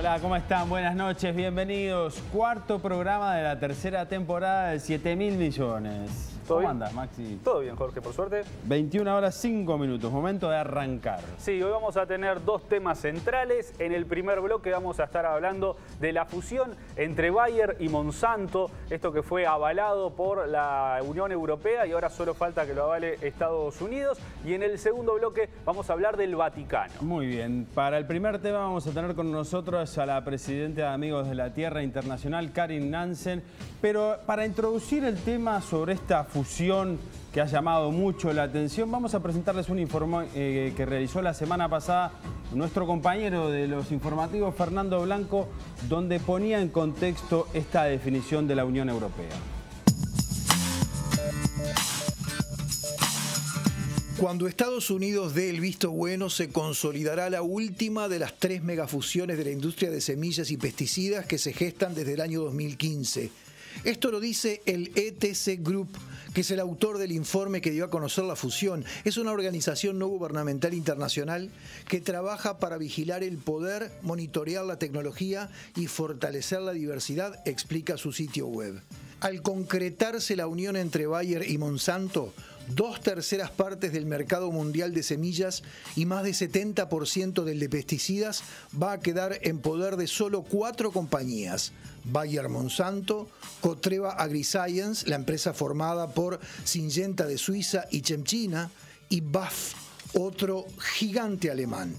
Hola, ¿cómo están? Buenas noches, bienvenidos. Cuarto programa de la tercera temporada de 7.000 millones. ¿Cómo andas, Maxi? Todo bien, Jorge, por suerte. 21 horas 5 minutos, momento de arrancar. Sí, hoy vamos a tener dos temas centrales. En el primer bloque vamos a estar hablando de la fusión entre Bayer y Monsanto, esto que fue avalado por la Unión Europea y ahora solo falta que lo avale Estados Unidos. Y en el segundo bloque vamos a hablar del Vaticano. Muy bien, para el primer tema vamos a tener con nosotros a la presidenta de Amigos de la Tierra Internacional, Karin Nansen. Pero para introducir el tema sobre esta fusión que ha llamado mucho la atención, vamos a presentarles un informe que realizó la semana pasada nuestro compañero de los informativos, Fernando Blanco, donde ponía en contexto esta definición de la Unión Europea. Cuando Estados Unidos dé el visto bueno, se consolidará la última de las 3 megafusiones de la industria de semillas y pesticidas que se gestan desde el año 2015. Esto lo dice el ETC Group, que es el autor del informe que dio a conocer la fusión. Es una organización no gubernamental internacional que trabaja para vigilar el poder, monitorear la tecnología y fortalecer la diversidad, explica su sitio web. Al concretarse la unión entre Bayer y Monsanto, 2/3 partes del mercado mundial de semillas y más de 70% del de pesticidas va a quedar en poder de solo 4 compañías: Bayer Monsanto, Corteva AgriScience, la empresa formada por Syngenta de Suiza y Chemchina, y BASF, otro gigante alemán.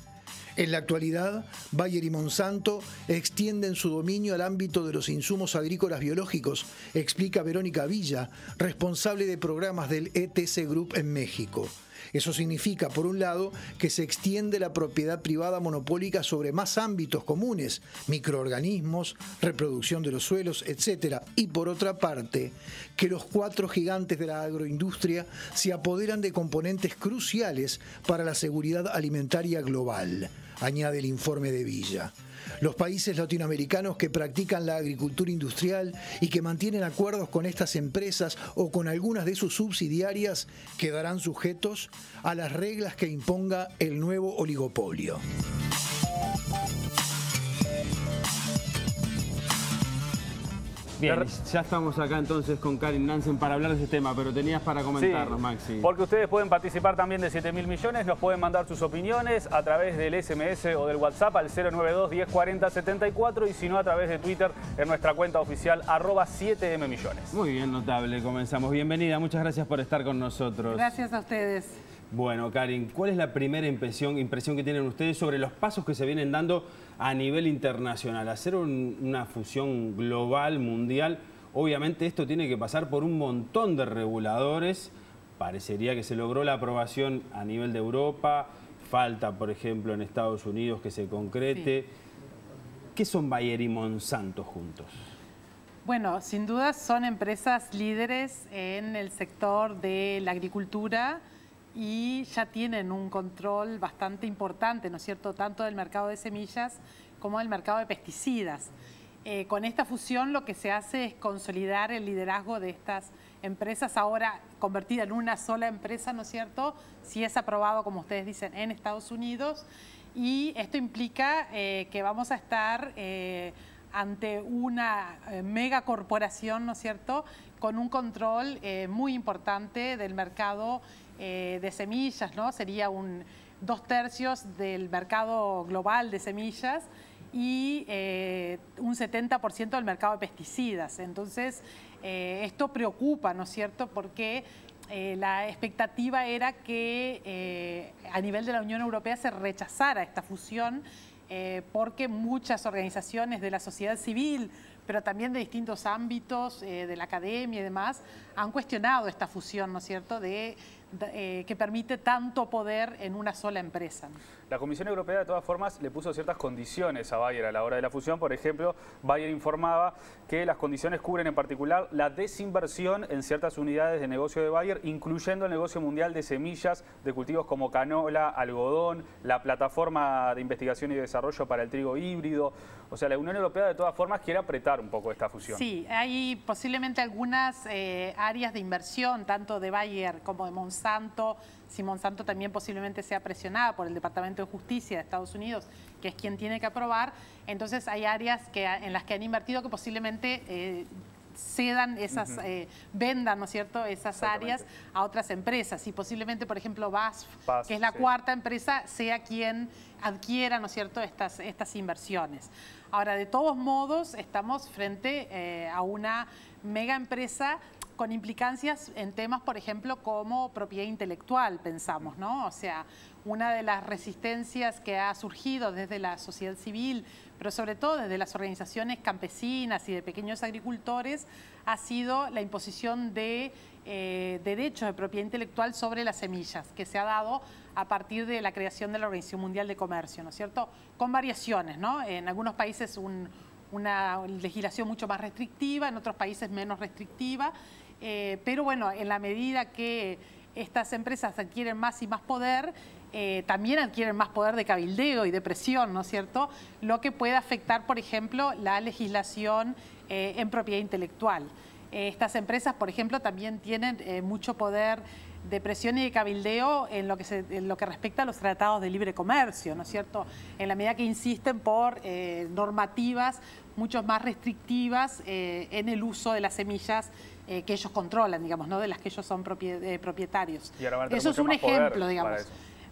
En la actualidad, Bayer y Monsanto extienden su dominio al ámbito de los insumos agrícolas biológicos, explica Verónica Villa, responsable de programas del ETC Group en México. Eso significa, por un lado, que se extiende la propiedad privada monopólica sobre más ámbitos comunes, microorganismos, reproducción de los suelos, etc. Y por otra parte, que los 4 gigantes de la agroindustria se apoderan de componentes cruciales para la seguridad alimentaria global, añade el informe de Villa. Los países latinoamericanos que practican la agricultura industrial y que mantienen acuerdos con estas empresas o con algunas de sus subsidiarias quedarán sujetos a las reglas que imponga el nuevo oligopolio. Bien, ya estamos acá entonces con Karin Nansen para hablar de este tema, pero tenías para comentarnos, sí, Maxi. Porque ustedes pueden participar también de 7.000 millones, nos pueden mandar sus opiniones a través del SMS o del WhatsApp al 092 1040 74 y si no a través de Twitter en nuestra cuenta oficial @7mmillones. Muy bien, notable, comenzamos. Bienvenida, muchas gracias por estar con nosotros. Gracias a ustedes. Bueno, Karin, ¿cuál es la primera impresión que tienen ustedes sobre los pasos que se vienen dando a nivel internacional? Hacer una fusión global, mundial, obviamente esto tiene que pasar por un montón de reguladores. Parecería que se logró la aprobación a nivel de Europa, falta, por ejemplo, en Estados Unidos que se concrete. Sí. ¿Qué son Bayer y Monsanto juntos? Bueno, sin duda son empresas líderes en el sector de la agricultura y ya tienen un control bastante importante, ¿no es cierto?, tanto del mercado de semillas como del mercado de pesticidas. Con esta fusión lo que se hace es consolidar el liderazgo de estas empresas, ahora convertida en una sola empresa, ¿no es cierto?, si es aprobado, como ustedes dicen, en Estados Unidos. Y esto implica que vamos a estar ante una megacorporación, ¿no es cierto?, con un control muy importante del mercado de semillas, ¿no? Sería 2/3 del mercado global de semillas y un 70% del mercado de pesticidas. Entonces, esto preocupa, ¿no es cierto?, porque la expectativa era que a nivel de la Unión Europea se rechazara esta fusión porque muchas organizaciones de la sociedad civil, pero también de distintos ámbitos, de la academia y demás, han cuestionado esta fusión, ¿no es cierto?, que permite tanto poder en una sola empresa. La Comisión Europea, de todas formas, le puso ciertas condiciones a Bayer a la hora de la fusión. Por ejemplo, Bayer informaba que las condiciones cubren en particular la desinversión en ciertas unidades de negocio de Bayer, incluyendo el negocio mundial de semillas de cultivos como canola, algodón, la plataforma de investigación y desarrollo para el trigo híbrido. O sea, la Unión Europea, de todas formas, quiere apretar un poco esta fusión. Sí, hay posiblemente algunas áreas de inversión, tanto de Bayer como de Monsanto, Monsanto, si Monsanto también posiblemente sea presionada por el Departamento de Justicia de Estados Unidos, que es quien tiene que aprobar. Entonces hay áreas en las que han invertido que posiblemente cedan esas, vendan, ¿no es cierto?, esas áreas a otras empresas. Y posiblemente, por ejemplo, BASF, que es la cuarta empresa, sea quien adquiera, ¿no es cierto?, estas inversiones. Ahora, de todos modos, estamos frente a una mega empresa con implicancias en temas, por ejemplo, como propiedad intelectual, pensamos, ¿no? O sea, una de las resistencias que ha surgido desde la sociedad civil, pero sobre todo desde las organizaciones campesinas y de pequeños agricultores, ha sido la imposición de derechos de propiedad intelectual sobre las semillas, que se ha dado a partir de la creación de la Organización Mundial de Comercio, ¿no es cierto? Con variaciones, ¿no? En algunos países una legislación mucho más restrictiva, en otros países menos restrictiva, pero bueno, en la medida que estas empresas adquieren más y más poder, también adquieren más poder de cabildeo y de presión, ¿no es cierto? Lo que puede afectar, por ejemplo, la legislación en propiedad intelectual. Estas empresas, por ejemplo, también tienen mucho poder de presión y de cabildeo en lo que respecta a los tratados de libre comercio, ¿no es cierto? En la medida que insisten por normativas mucho más restrictivas en el uso de las semillas que ellos controlan, digamos, ¿no? De las que ellos son propietarios. Eso es un ejemplo, digamos.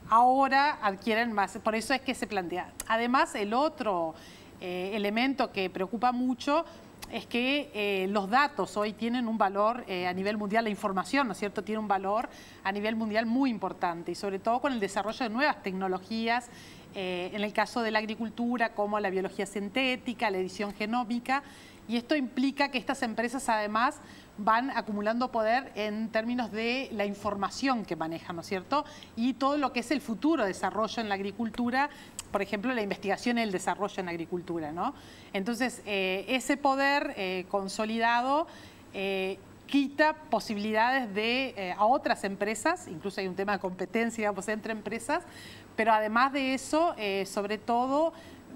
Ahora adquieren más, por eso es que se plantea. Además, el otro elemento que preocupa mucho es que los datos hoy tienen un valor a nivel mundial, la información, ¿no es cierto?, tiene un valor a nivel mundial muy importante, y sobre todo con el desarrollo de nuevas tecnologías, en el caso de la agricultura, como la biología sintética, la edición genómica, y esto implica que estas empresas además van acumulando poder en términos de la información que manejan, ¿no es cierto?, y todo lo que es el futuro desarrollo en la agricultura, por ejemplo, la investigación y el desarrollo en la agricultura, ¿no? Entonces, ese poder consolidado quita posibilidades a otras empresas, incluso hay un tema de competencia, digamos, entre empresas, pero además de eso, sobre todo,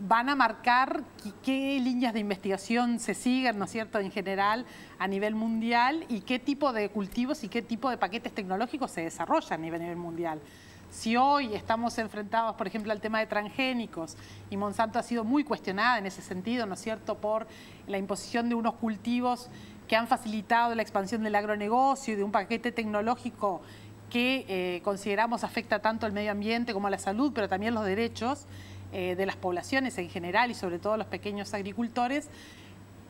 van a marcar qué líneas de investigación se siguen, ¿no es cierto?, en general a nivel mundial, y qué tipo de cultivos y qué tipo de paquetes tecnológicos se desarrollan a nivel mundial. Si hoy estamos enfrentados, por ejemplo, al tema de transgénicos, y Monsanto ha sido muy cuestionada en ese sentido, ¿no es cierto?, por la imposición de unos cultivos que han facilitado la expansión del agronegocio y de un paquete tecnológico que consideramos afecta tanto al medio ambiente como a la salud, pero también los derechos de las poblaciones en general y sobre todo los pequeños agricultores.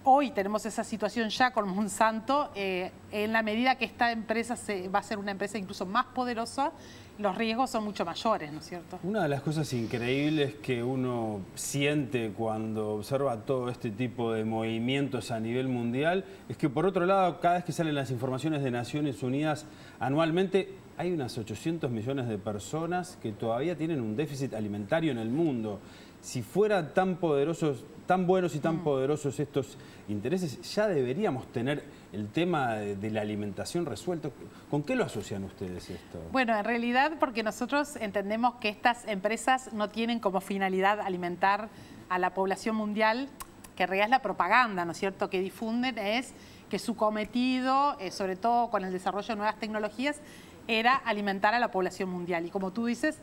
Hoy tenemos esa situación ya con Monsanto. En la medida que esta empresa va a ser una empresa incluso más poderosa, los riesgos son mucho mayores, ¿no es cierto? Una de las cosas increíbles que uno siente cuando observa todo este tipo de movimientos a nivel mundial es que, por otro lado, cada vez que salen las informaciones de Naciones Unidas anualmente, hay unas 800 millones de personas que todavía tienen un déficit alimentario en el mundo. Si fueran tan poderosos, tan buenos y tan poderosos estos intereses, ya deberíamos tener el tema de la alimentación resuelto. ¿Con qué lo asocian ustedes esto? Bueno, en realidad porque nosotros entendemos que estas empresas no tienen como finalidad alimentar a la población mundial, que en realidad es la propaganda, ¿no es cierto?, que difunden, es que su cometido, sobre todo con el desarrollo de nuevas tecnologías, era alimentar a la población mundial. Y como tú dices,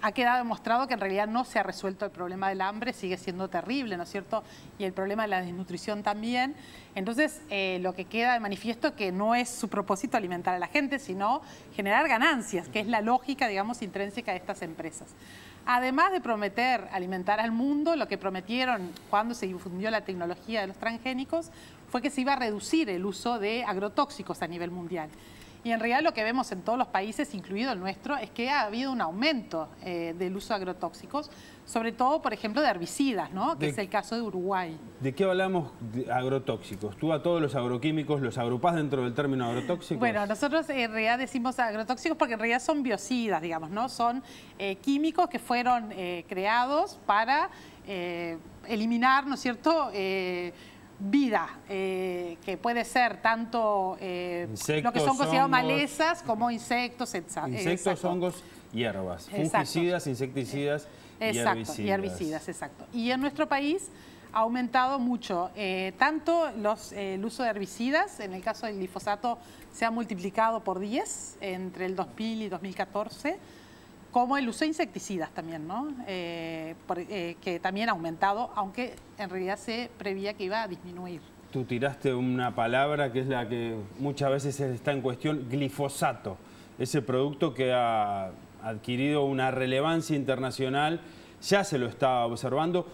ha quedado demostrado que en realidad no se ha resuelto el problema del hambre, sigue siendo terrible, ¿no es cierto? Y el problema de la desnutrición también. Entonces, lo que queda de manifiesto es que no es su propósito alimentar a la gente, sino generar ganancias, que es la lógica, digamos, intrínseca de estas empresas. Además de prometer alimentar al mundo, lo que prometieron cuando se difundió la tecnología de los transgénicos fue que se iba a reducir el uso de agrotóxicos a nivel mundial. Y en realidad lo que vemos en todos los países, incluido el nuestro, es que ha habido un aumento del uso de agrotóxicos, sobre todo, por ejemplo, de herbicidas, ¿no?, que es el caso de Uruguay. ¿De qué hablamos de agrotóxicos? ¿Tú a todos los agroquímicos los agrupás dentro del término agrotóxicos? Bueno, nosotros en realidad decimos agrotóxicos porque en realidad son biocidas, digamos, ¿no? Son químicos que fueron creados para eliminar, ¿no es cierto?, vida, que puede ser tanto lo que son considerados malezas como insectos, insectos, hongos, hierbas, fungicidas, insecticidas y herbicidas. Exacto. Y en nuestro país ha aumentado mucho. Tanto el uso de herbicidas, en el caso del glifosato se ha multiplicado por 10 entre el 2000 y 2014, como el uso de insecticidas también, ¿no? Que también ha aumentado, aunque en realidad se prevía que iba a disminuir. Tú tiraste una palabra que es la que muchas veces está en cuestión, glifosato. Ese producto que ha adquirido una relevancia internacional, ya se lo estaba observando,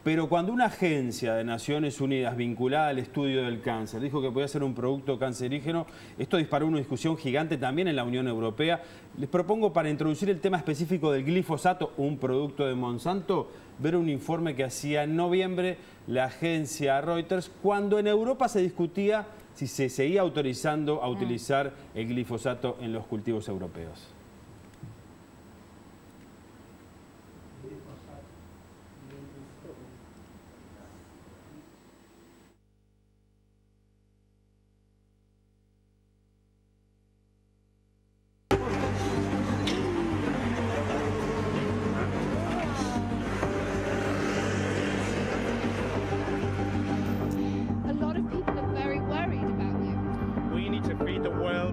pero cuando una agencia de Naciones Unidas vinculada al estudio del cáncer dijo que podía ser un producto cancerígeno, esto disparó una discusión gigante también en la Unión Europea. Les propongo, para introducir el tema específico del glifosato, un producto de Monsanto, ver un informe que hacía en noviembre la agencia Reuters, cuando en Europa se discutía si se seguía autorizando a utilizar el glifosato en los cultivos europeos.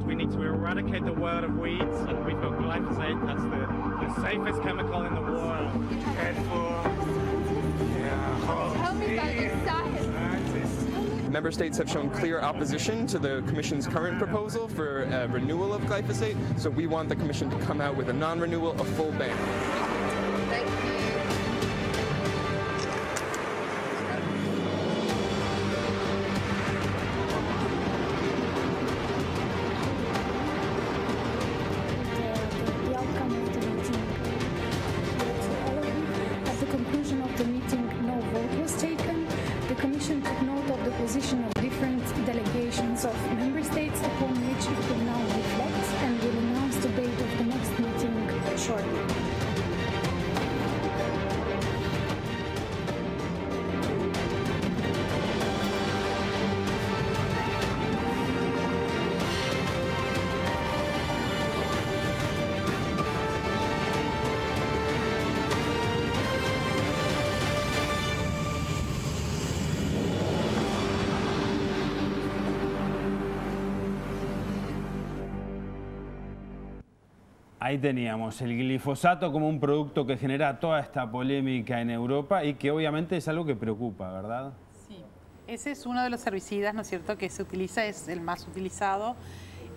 We need to eradicate the world of weeds, and we've got glyphosate. That's the safest chemical in the world. Tell me about your science. Member states have shown clear opposition to the Commission's current proposal for renewal of glyphosate, so we want the Commission to come out with a non-renewal, a full ban. Thank you. Position of different delegations of member states upon which it will now reflect and will announce the date of the next meeting shortly. Ahí teníamos el glifosato como un producto que genera toda esta polémica en Europa y que obviamente es algo que preocupa, ¿verdad? Sí, ese es uno de los herbicidas, ¿no es cierto?, que se utiliza, es el más utilizado.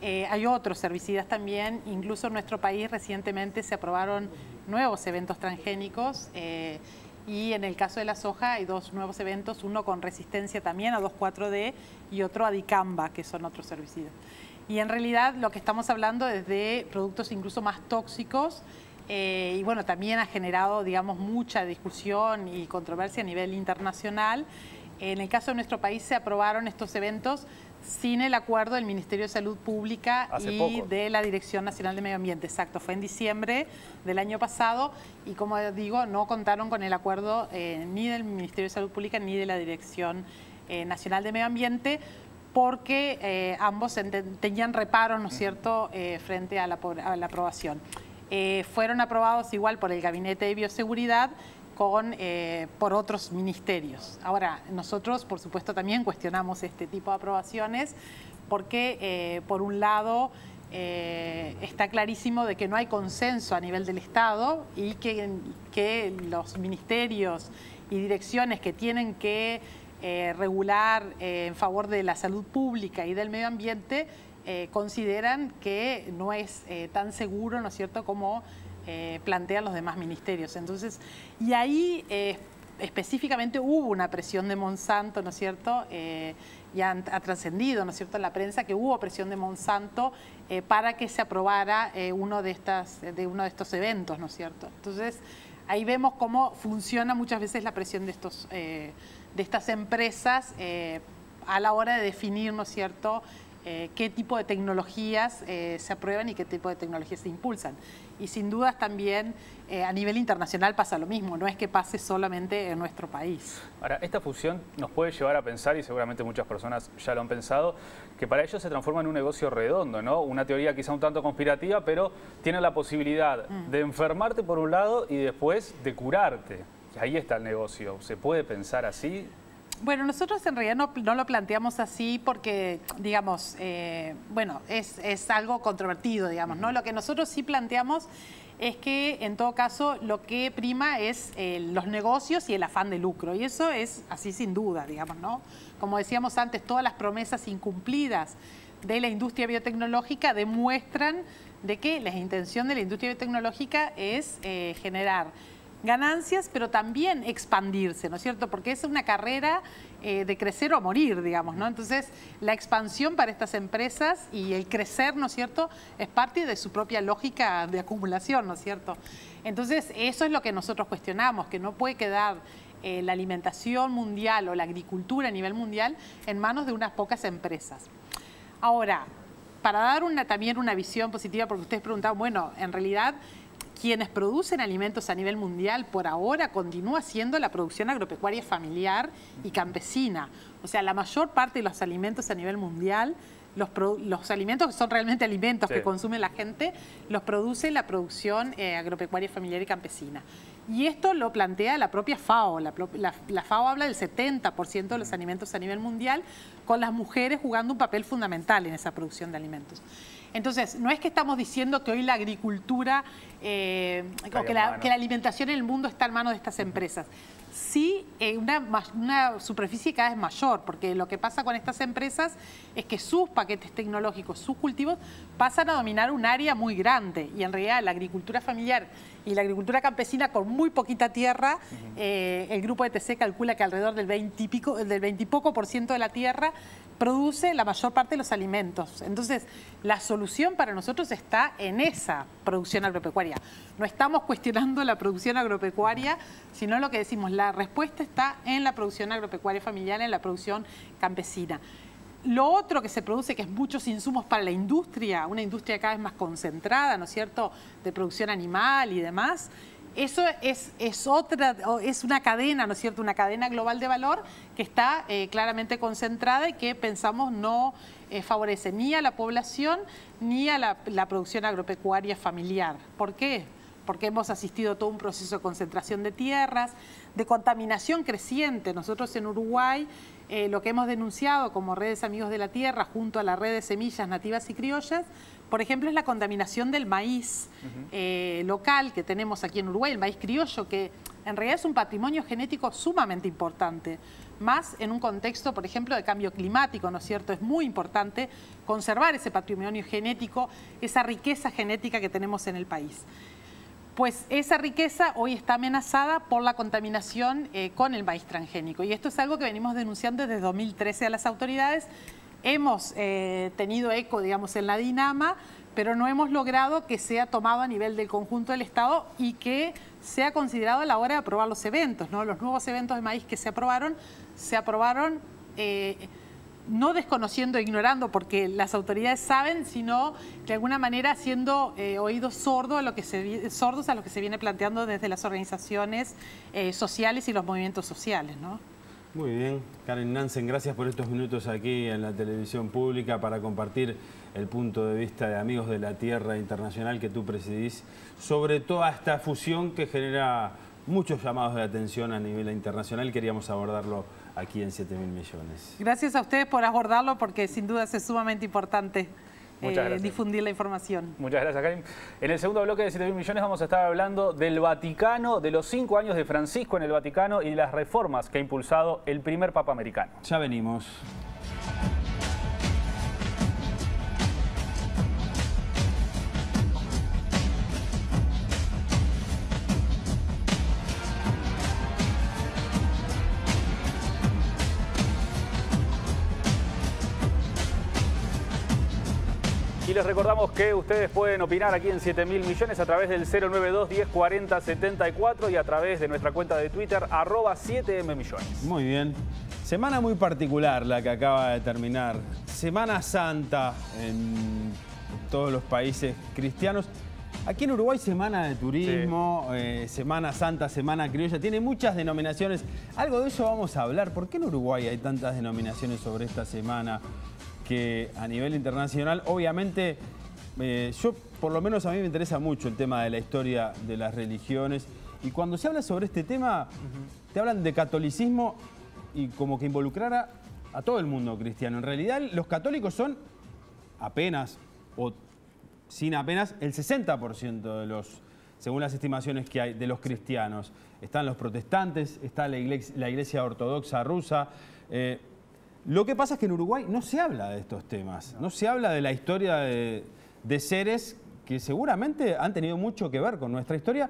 Hay otros herbicidas también, incluso en nuestro país recientemente se aprobaron nuevos eventos transgénicos y en el caso de la soja hay dos nuevos eventos, uno con resistencia también a 2,4-D y otro a dicamba, que son otros herbicidas. Y en realidad lo que estamos hablando es de productos incluso más tóxicos y bueno, también ha generado, digamos, mucha discusión y controversia a nivel internacional. En el caso de nuestro país se aprobaron estos eventos sin el acuerdo del Ministerio de Salud Pública y de la Dirección Nacional de Medio Ambiente. Exacto, fue en diciembre del año pasado y, como digo, no contaron con el acuerdo ni del Ministerio de Salud Pública ni de la Dirección Nacional de Medio Ambiente, porque ambos tenían reparo, ¿no es cierto?, frente a la aprobación. Fueron aprobados igual por el Gabinete de Bioseguridad por otros ministerios. Ahora, nosotros, por supuesto, también cuestionamos este tipo de aprobaciones porque, por un lado, está clarísimo de que no hay consenso a nivel del Estado y que los ministerios y direcciones que tienen que regular en favor de la salud pública y del medio ambiente consideran que no es tan seguro, ¿no es cierto?, como plantean los demás ministerios. Entonces, y ahí específicamente hubo una presión de Monsanto, ¿no es cierto?, ya ha trascendido, ¿no es cierto?, en la prensa, que hubo presión de Monsanto para que se aprobara uno de estos eventos, ¿no es cierto? Entonces, ahí vemos cómo funciona muchas veces la presión de estas empresas a la hora de definir, ¿no es cierto?, qué tipo de tecnologías se aprueban y qué tipo de tecnologías se impulsan. Y sin dudas también a nivel internacional pasa lo mismo, no es que pase solamente en nuestro país. Ahora, esta fusión nos puede llevar a pensar, y seguramente muchas personas ya lo han pensado, que para ellos se transforma en un negocio redondo, ¿no? Una teoría quizá un tanto conspirativa, pero tiene la posibilidad de enfermarte por un lado y después de curarte. ahí está el negocio. ¿Se puede pensar así? Bueno, nosotros en realidad no lo planteamos así porque, digamos, bueno, es algo controvertido, digamos, ¿no? Lo que nosotros sí planteamos es que, en todo caso, lo que prima es los negocios y el afán de lucro. Y eso es así sin duda, digamos, ¿no? Como decíamos antes, todas las promesas incumplidas de la industria biotecnológica demuestran de que la intención de la industria biotecnológica es generar ganancias, pero también expandirse, ¿no es cierto? Porque es una carrera de crecer o morir, digamos, ¿no? Entonces, la expansión para estas empresas y el crecer, ¿no es cierto?, es parte de su propia lógica de acumulación, ¿no es cierto? Entonces, eso es lo que nosotros cuestionamos, que no puede quedar la alimentación mundial o la agricultura a nivel mundial en manos de unas pocas empresas. Ahora, para dar también una visión positiva, porque ustedes preguntaban, bueno, en realidad quienes producen alimentos a nivel mundial por ahora continúa siendo la producción agropecuaria familiar y campesina. O sea, la mayor parte de los alimentos a nivel mundial, los alimentos que son realmente alimentos que consume la gente, los produce la producción agropecuaria familiar y campesina. Y esto lo plantea la propia FAO. La FAO habla del 70% de los alimentos a nivel mundial, con las mujeres jugando un papel fundamental en esa producción de alimentos. Entonces, no es que estamos diciendo que hoy la agricultura o que la alimentación en el mundo está en manos de estas empresas. Sí, una superficie cada vez mayor, porque lo que pasa con estas empresas es que sus paquetes tecnológicos, sus cultivos, pasan a dominar un área muy grande. Y en realidad la agricultura familiar y la agricultura campesina con muy poquita tierra, el grupo ETC calcula que alrededor del 20 y poco por ciento de la tierra produce la mayor parte de los alimentos. Entonces, la solución para nosotros está en esa producción agropecuaria. No estamos cuestionando la producción agropecuaria, sino lo que decimos, la respuesta está en la producción agropecuaria familiar, en la producción campesina. Lo otro que se produce, que es muchos insumos para la industria, una industria cada vez más concentrada, ¿no es cierto?, de producción animal y demás. Eso es una cadena, ¿no es cierto?, una cadena global de valor que está claramente concentrada y que pensamos no favorece ni a la población ni a la producción agropecuaria familiar. ¿Por qué? Porque hemos asistido a todo un proceso de concentración de tierras, de contaminación creciente. Nosotros en Uruguay lo que hemos denunciado como Redes Amigos de la Tierra junto a la red de semillas nativas y criollas, por ejemplo, es la contaminación del maíz local que tenemos aquí en Uruguay, el maíz criollo, que en realidad es un patrimonio genético sumamente importante, más en un contexto, por ejemplo, de cambio climático, ¿no es cierto? Es muy importante conservar ese patrimonio genético, esa riqueza genética que tenemos en el país. Pues esa riqueza hoy está amenazada por la contaminación con el maíz transgénico. Y esto es algo que venimos denunciando desde 2013 a las autoridades. Hemos tenido eco, digamos, en la DINAMA, pero no hemos logrado que sea tomado a nivel del conjunto del Estado y que sea considerado a la hora de aprobar los eventos, ¿no? Los nuevos eventos de maíz que se aprobaron no desconociendo e ignorando porque las autoridades saben, sino de alguna manera haciendo oídos sordos a lo que se viene planteando desde las organizaciones sociales y los movimientos sociales, ¿no? Muy bien, Karen Nansen, gracias por estos minutos aquí en la televisión pública para compartir el punto de vista de Amigos de la Tierra Internacional que tú presidís sobre toda esta fusión que genera muchos llamados de atención a nivel internacional. Queríamos abordarlo aquí en 7.000 millones. Gracias a ustedes por abordarlo porque sin duda es sumamente importante difundir la información. Muchas gracias, Karin. En el segundo bloque de 7.000 millones vamos a estar hablando del Vaticano, de los 5 años de Francisco en el Vaticano y las reformas que ha impulsado el primer Papa americano. Ya venimos. Y les recordamos que ustedes pueden opinar aquí en 7.000 millones a través del 092 1040 74 y a través de nuestra cuenta de Twitter @7mmillones. Muy bien. Semana muy particular la que acaba de terminar. Semana Santa en todos los países cristianos. Aquí en Uruguay, Semana de Turismo, Semana Santa, Semana Criolla, tiene muchas denominaciones. Algo de eso vamos a hablar. ¿Por qué en Uruguay hay tantas denominaciones sobre esta semana? Que a nivel internacional, obviamente, yo por lo menos a mí me interesa mucho el tema de la historia de las religiones Y cuando se habla sobre este tema, te hablan de catolicismo y como que involucrara a todo el mundo cristiano. En realidad, los católicos son apenas, o sin apenas, el 60% de los, según las estimaciones que hay, de los cristianos. Están los protestantes, está la iglesia ortodoxa rusa. Lo que pasa es que en Uruguay no se habla de estos temas, no se habla de la historia de seres que seguramente han tenido mucho que ver con nuestra historia,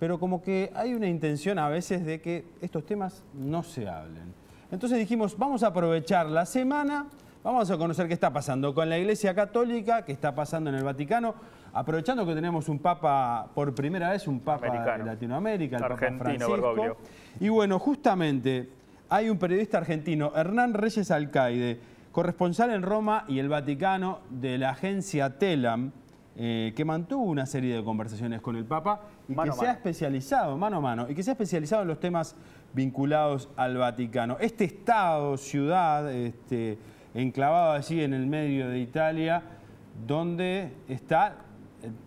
pero como que hay una intención a veces de que estos temas no se hablen. Entonces dijimos, vamos a aprovechar la semana, vamos a conocer qué está pasando con la Iglesia Católica, qué está pasando en el Vaticano, aprovechando que tenemos un Papa, por primera vez, un Papa de Latinoamérica, el Papa Francisco. Bergoglio. Y bueno, justamente hay un periodista argentino, Hernán Reyes Alcaide, corresponsal en Roma y el Vaticano de la agencia Telam, que mantuvo una serie de conversaciones con el Papa y que se ha especializado, mano a mano, y que se ha especializado en los temas vinculados al Vaticano. Este estado, ciudad, enclavado allí en el medio de Italia, donde está,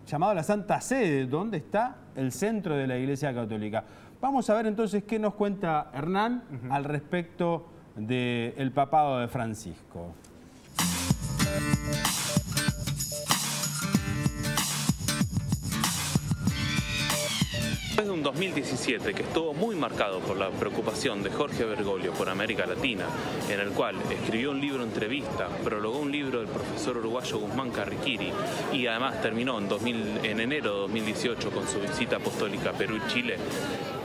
llamado la Santa Sede, donde está el centro de la Iglesia Católica. Vamos a ver entonces qué nos cuenta Hernán al respecto del papado de Francisco. Después de un 2017 que estuvo muy marcado por la preocupación de Jorge Bergoglio por América Latina, en el cual escribió un libro entrevista, prologó un libro del profesor uruguayo Guzmán Carriquiri y además terminó en enero de 2018 con su visita apostólica a Perú y Chile,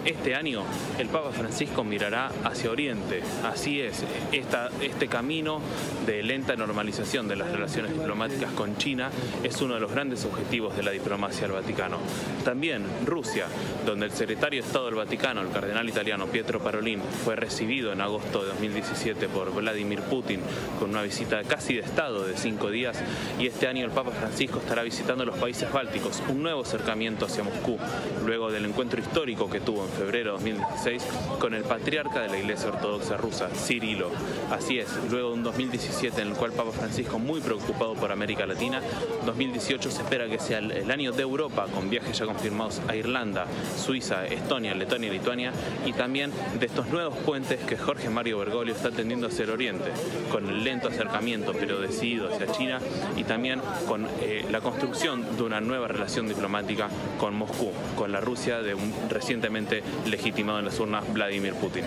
este año el Papa Francisco mirará hacia Oriente. Así es, este camino de lenta normalización de las relaciones diplomáticas con China es uno de los grandes objetivos de la diplomacia del Vaticano. También Rusia, donde el secretario de Estado del Vaticano, el cardenal italiano Pietro Parolin, fue recibido en agosto de 2017 por Vladimir Putin con una visita casi de Estado de 5 días, y este año el Papa Francisco estará visitando los países bálticos, un nuevo acercamiento hacia Moscú, luego del encuentro histórico que tuvo en febrero de 2016 con el patriarca de la Iglesia Ortodoxa rusa, Cirilo. Así es, luego de un 2017 en el cual Papa Francisco, muy preocupado por América Latina, 2018 se espera que sea el año de Europa, con viajes ya confirmados a Irlanda, Suiza, Estonia, Letonia y Lituania, y también de estos nuevos puentes que Jorge Mario Bergoglio está tendiendo hacia el Oriente, con el lento acercamiento pero decidido hacia China, y también con la construcción de una nueva relación diplomática con Moscú, con la Rusia de un recientemente legitimado en las urnas Vladimir Putin.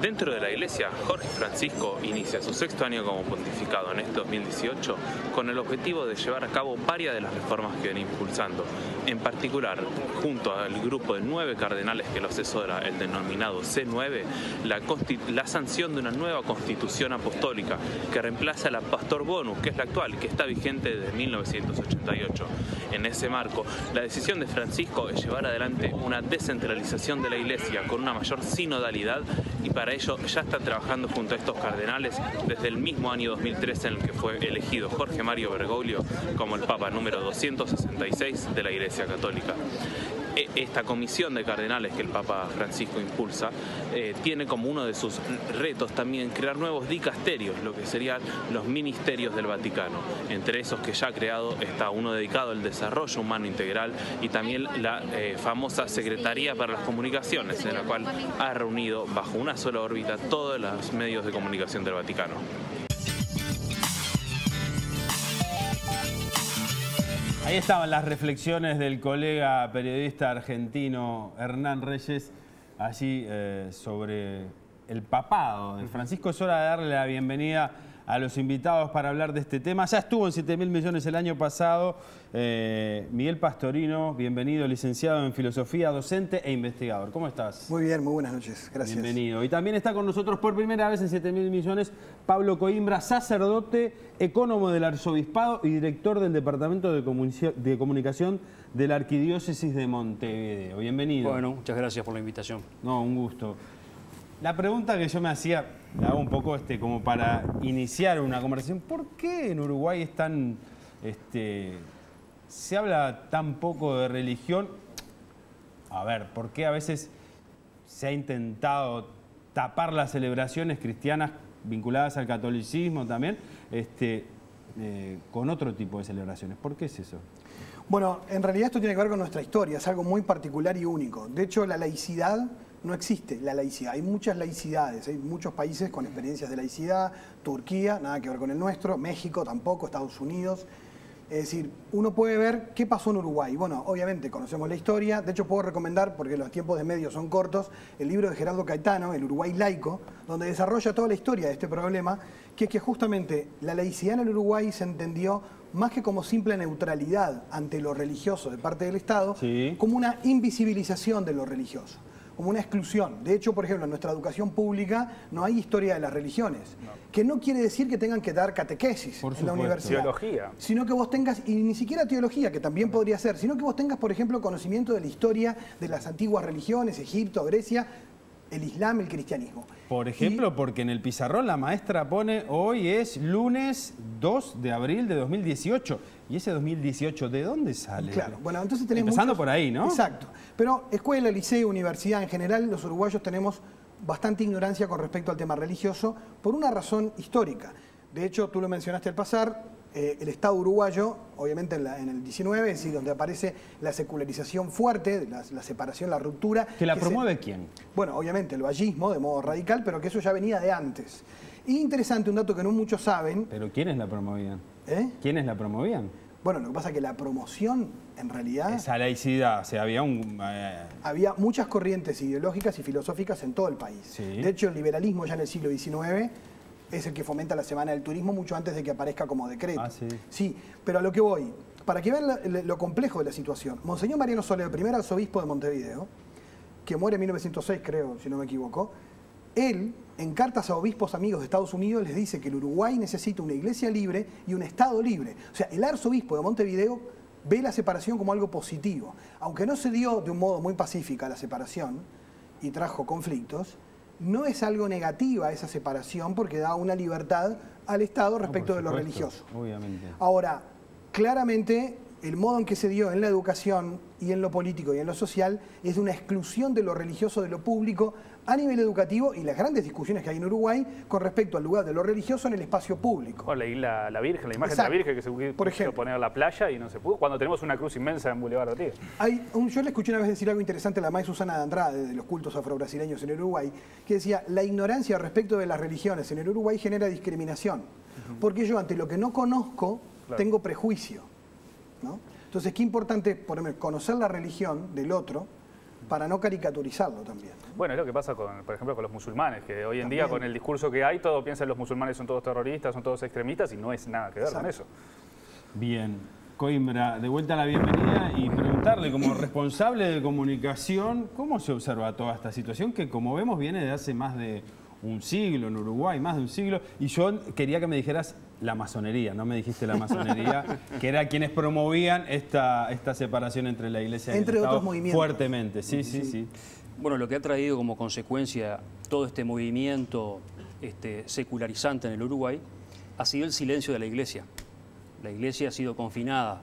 Dentro de la Iglesia, Jorge Francisco inicia su 6º año como pontificado en este 2018 con el objetivo de llevar a cabo varias de las reformas que viene impulsando. En particular, junto al grupo de 9 cardenales que lo asesora, el denominado C9, la sanción de una nueva constitución apostólica que reemplaza a la Pastor Bonus, que es la actual, que está vigente desde 1988. En ese marco, la decisión de Francisco es llevar adelante una descentralización de la Iglesia con una mayor sinodalidad, y para ello ya está trabajando junto a estos cardenales desde el mismo año 2013 en el que fue elegido Jorge Mario Bergoglio como el Papa número 266 de la Iglesia Católica. Esta comisión de cardenales que el Papa Francisco impulsa tiene como uno de sus retos también crear nuevos dicasterios, lo que serían los ministerios del Vaticano. Entre esos que ya ha creado está uno dedicado al desarrollo humano integral y también la famosa Secretaría para las Comunicaciones, en la cual ha reunido bajo una sola órbita todos los medios de comunicación del Vaticano. Ahí estaban las reflexiones del colega periodista argentino Hernán Reyes allí sobre el papado de Francisco. Es hora de darle la bienvenida a los invitados para hablar de este tema. Ya estuvo en 7.000 millones el año pasado. Miguel Pastorino, bienvenido, licenciado en Filosofía, docente e investigador. ¿Cómo estás? Muy bien, muy buenas noches. Gracias. Bienvenido. Y también está con nosotros por primera vez en 7.000 millones Pablo Coimbra, sacerdote, ecónomo del Arzobispado y director del Departamento de Comunicación de la Arquidiócesis de Montevideo. Bienvenido. Bueno, muchas gracias por la invitación. No, un gusto. La pregunta que yo me hacía, la hago un poco como para iniciar una conversación. ¿Por qué en Uruguay es tan, se habla tan poco de religión? A ver, ¿por qué a veces se ha intentado tapar las celebraciones cristianas vinculadas al catolicismo también con otro tipo de celebraciones? ¿Por qué es eso? Bueno, en realidad esto tiene que ver con nuestra historia, es algo muy particular y único. De hecho, la laicidad no existe, la laicidad. Hay muchas laicidades, hay muchos países con experiencias de laicidad, Turquía, nada que ver con el nuestro, México tampoco, Estados Unidos. Es decir, uno puede ver qué pasó en Uruguay. Bueno, obviamente conocemos la historia, de hecho puedo recomendar, porque los tiempos de medios son cortos, el libro de Gerardo Caetano, El Uruguay laico, donde desarrolla toda la historia de este problema, que es que justamente la laicidad en el Uruguay se entendió más que como simple neutralidad ante lo religioso de parte del Estado, sí, como una invisibilización de lo religioso, como una exclusión. De hecho, por ejemplo, en nuestra educación pública no hay historia de las religiones, que no quiere decir que tengan que dar catequesis en la universidad. Teología. Sino que vos tengas, y ni siquiera teología, que también podría ser, sino que vos tengas, por ejemplo, conocimiento de la historia de las antiguas religiones, Egipto, Grecia, el Islam, el cristianismo. Por ejemplo, porque en el pizarrón la maestra pone hoy es lunes 2 de abril de 2018. ¿Y ese 2018 de dónde sale? Claro, bueno, entonces tenemos empezando por ahí, ¿no? Exacto. Pero escuela, liceo, universidad en general, los uruguayos tenemos bastante ignorancia con respecto al tema religioso por una razón histórica. De hecho, tú lo mencionaste al pasar, el Estado uruguayo, obviamente en el 19, es decir, donde aparece la secularización fuerte, la separación, la ruptura. ¿Que la promueve quién? Bueno, obviamente el vallismo de modo radical, pero que eso ya venía de antes. Y interesante, un dato que no muchos saben. ¿Pero quiénes la promovían? ¿Quiénes la promovían? Bueno, lo que pasa es que la promoción, en realidad... Esa laicidad, o sea, había un... Había muchas corrientes ideológicas y filosóficas en todo el país. Sí. De hecho, el liberalismo ya en el siglo XIX es el que fomenta la Semana del Turismo mucho antes de que aparezca como decreto. Ah, sí. Sí, pero a lo que voy, para que vean lo complejo de la situación, Monseñor Mariano Soler, primer arzobispo de Montevideo, que muere en 1906, creo, si no me equivoco, él, en cartas a obispos amigos de Estados Unidos, les dice que el Uruguay necesita una iglesia libre y un Estado libre. O sea, el arzobispo de Montevideo ve la separación como algo positivo. Aunque no se dio de un modo muy pacífica la separación y trajo conflictos, no es algo negativa esa separación porque da una libertad al Estado respecto de lo religioso. Obviamente. Ahora, claramente, el modo en que se dio en la educación y en lo político y en lo social es una exclusión de lo religioso de lo público a nivel educativo y las grandes discusiones que hay en Uruguay con respecto al lugar de lo religioso en el espacio público. Bueno, leí la Virgen, la imagen Exacto. de la Virgen que se quiso poner en la playa y no se pudo, cuando tenemos una cruz inmensa en Boulevard Ortiz. Yo le escuché una vez decir algo interesante a la maestra Susana de Andrade, de los cultos afrobrasileños en el Uruguay, que decía, la ignorancia respecto de las religiones en el Uruguay genera discriminación, porque yo ante lo que no conozco tengo prejuicio, ¿no? Entonces, qué importante es conocer la religión del otro para no caricaturizarlo también. Bueno, es lo que pasa, por ejemplo, con los musulmanes, que hoy en día con el discurso que hay, todos piensan que los musulmanes son todos terroristas, son todos extremistas y no es nada que ver con eso. Bien. Coimbra, de vuelta a la bienvenida y preguntarle como responsable de comunicación, ¿cómo se observa toda esta situación que, como vemos, viene de hace más de un siglo en Uruguay, más de un siglo? Y yo quería que me dijeras la masonería, no me dijiste la masonería, que era quienes promovían esta separación entre la Iglesia y el Estado otros movimientos. Fuertemente. Sí. Bueno, lo que ha traído como consecuencia todo este movimiento secularizante en el Uruguay ha sido el silencio de la Iglesia. La Iglesia ha sido confinada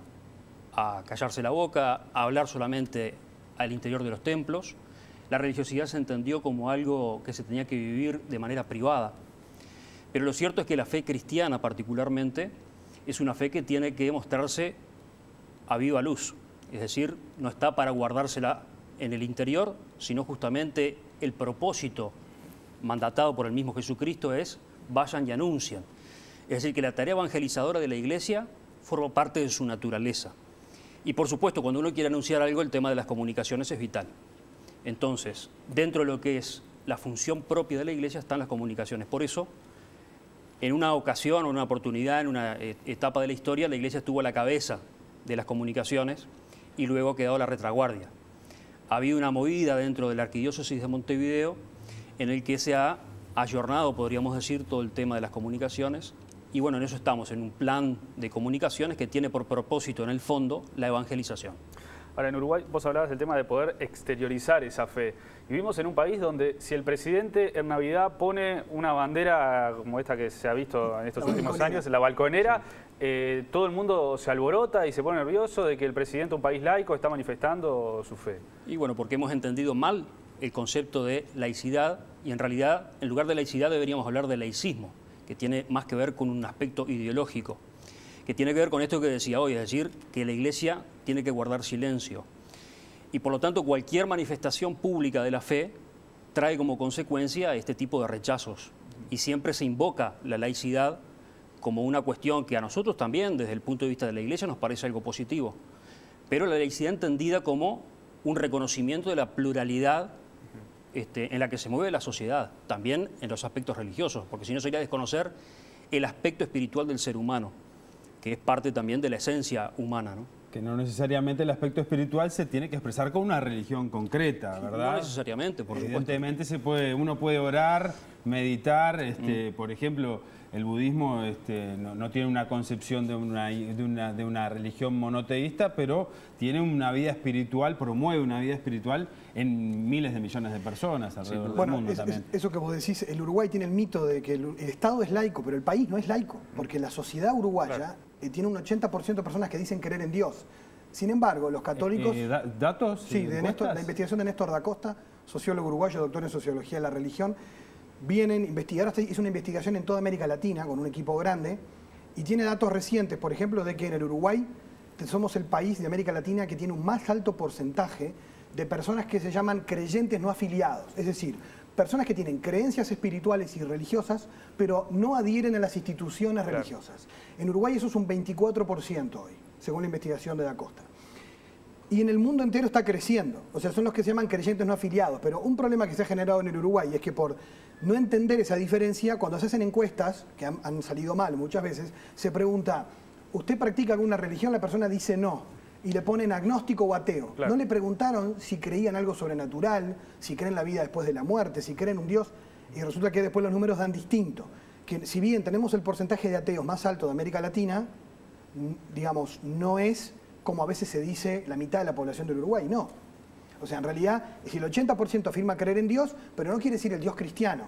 a callarse la boca, a hablar solamente al interior de los templos. La religiosidad se entendió como algo que se tenía que vivir de manera privada. Pero lo cierto es que la fe cristiana particularmente es una fe que tiene que mostrarse a viva luz. Es decir, no está para guardársela en el interior, sino justamente el propósito mandatado por el mismo Jesucristo es vayan y anuncien. Es decir, que la tarea evangelizadora de la Iglesia forma parte de su naturaleza. Y por supuesto, cuando uno quiere anunciar algo, el tema de las comunicaciones es vital. Entonces, dentro de lo que es la función propia de la Iglesia están las comunicaciones. Por eso, en una ocasión, o una oportunidad, en una etapa de la historia, la Iglesia estuvo a la cabeza de las comunicaciones y luego ha quedado a la retaguardia. Ha habido una movida dentro de la Arquidiócesis de Montevideo en el que se ha ayornado, podríamos decir, todo el tema de las comunicaciones. Y bueno, en eso estamos, en un plan de comunicaciones que tiene por propósito, en el fondo, la evangelización. Ahora, en Uruguay vos hablabas del tema de poder exteriorizar esa fe. Vivimos en un país donde si el presidente en Navidad pone una bandera como esta que se ha visto en estos últimos años, la balconera, todo el mundo se alborota y se pone nervioso de que el presidente de un país laico está manifestando su fe. Y bueno, porque hemos entendido mal el concepto de laicidad y en realidad, en lugar de laicidad, deberíamos hablar de laicismo, que tiene más que ver con un aspecto ideológico, que tiene que ver con esto que decía hoy, es decir, que la Iglesia tiene que guardar silencio. Y por lo tanto cualquier manifestación pública de la fe trae como consecuencia este tipo de rechazos. Y siempre se invoca la laicidad como una cuestión que a nosotros también, desde el punto de vista de la Iglesia, nos parece algo positivo. Pero la laicidad entendida como un reconocimiento de la pluralidad en la que se mueve la sociedad, también en los aspectos religiosos, porque si no sería desconocer el aspecto espiritual del ser humano, que es parte también de la esencia humana, ¿no? Que no necesariamente el aspecto espiritual se tiene que expresar con una religión concreta, ¿verdad? No necesariamente, por supuesto. Evidentemente uno puede orar, meditar, por ejemplo, el budismo no tiene una concepción de una religión monoteísta, pero tiene una vida espiritual, promueve una vida espiritual en miles de millones de personas alrededor del mundo también. Eso que vos decís, el Uruguay tiene el mito de que el Estado es laico, pero el país no es laico, porque la sociedad uruguaya tiene un 80% de personas que dicen creer en Dios. Sin embargo, los católicos... ¿Datos? Sí, la investigación de Néstor da Costa, sociólogo uruguayo, doctor en Sociología de la Religión, vienen a investigar, hizo una investigación en toda América Latina con un equipo grande y tiene datos recientes, por ejemplo, de que en el Uruguay somos el país de América Latina que tiene un más alto porcentaje de personas que se llaman creyentes no afiliados, es decir, personas que tienen creencias espirituales y religiosas, pero no adhieren a las instituciones religiosas. En Uruguay eso es un 24% hoy, según la investigación de Da Costa. Y en el mundo entero está creciendo, o sea, son los que se llaman creyentes no afiliados, pero un problema que se ha generado en el Uruguay es que por no entender esa diferencia, cuando se hacen encuestas, que han salido mal muchas veces, se pregunta, ¿usted practica alguna religión? La persona dice no, y le ponen agnóstico o ateo. Claro. No le preguntaron si creían algo sobrenatural, si creen la vida después de la muerte, si creen un Dios, y resulta que después los números dan distinto. Que si bien tenemos el porcentaje de ateos más alto de América Latina, digamos, no es como a veces se dice la mitad de la población del Uruguay, no. O sea, en realidad, si el 80% afirma creer en Dios, pero no quiere decir el Dios cristiano,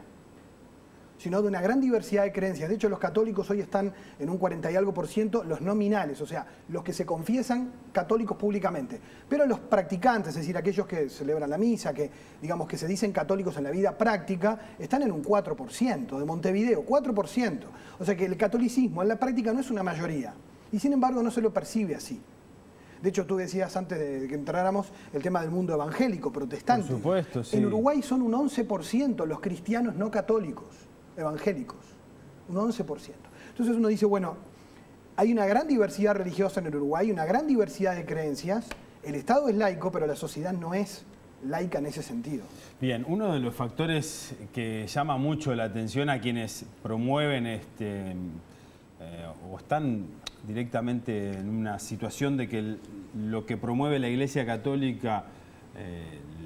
sino de una gran diversidad de creencias. De hecho, los católicos hoy están en un 40 y algo %, los nominales, o sea, los que se confiesan católicos públicamente. Pero los practicantes, es decir, aquellos que celebran la misa, que digamos que se dicen católicos en la vida práctica, están en un 4%, de Montevideo, 4%. O sea que el catolicismo en la práctica no es una mayoría, y sin embargo no se lo percibe así. De hecho, tú decías antes de que entráramos el tema del mundo evangélico, protestante. Por supuesto, sí. En Uruguay son un 11% los cristianos no católicos, evangélicos, un 11%. Entonces uno dice, bueno, hay una gran diversidad religiosa en el Uruguay, una gran diversidad de creencias, el Estado es laico, pero la sociedad no es laica en ese sentido. Bien, uno de los factores que llama mucho la atención a quienes promueven o están directamente en una situación de que lo que promueve la Iglesia Católica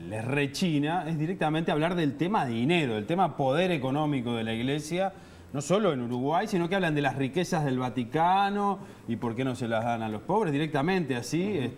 les rechina, es directamente hablar del tema dinero, del tema poder económico de la Iglesia, no solo en Uruguay, sino que hablan de las riquezas del Vaticano y por qué no se las dan a los pobres directamente así,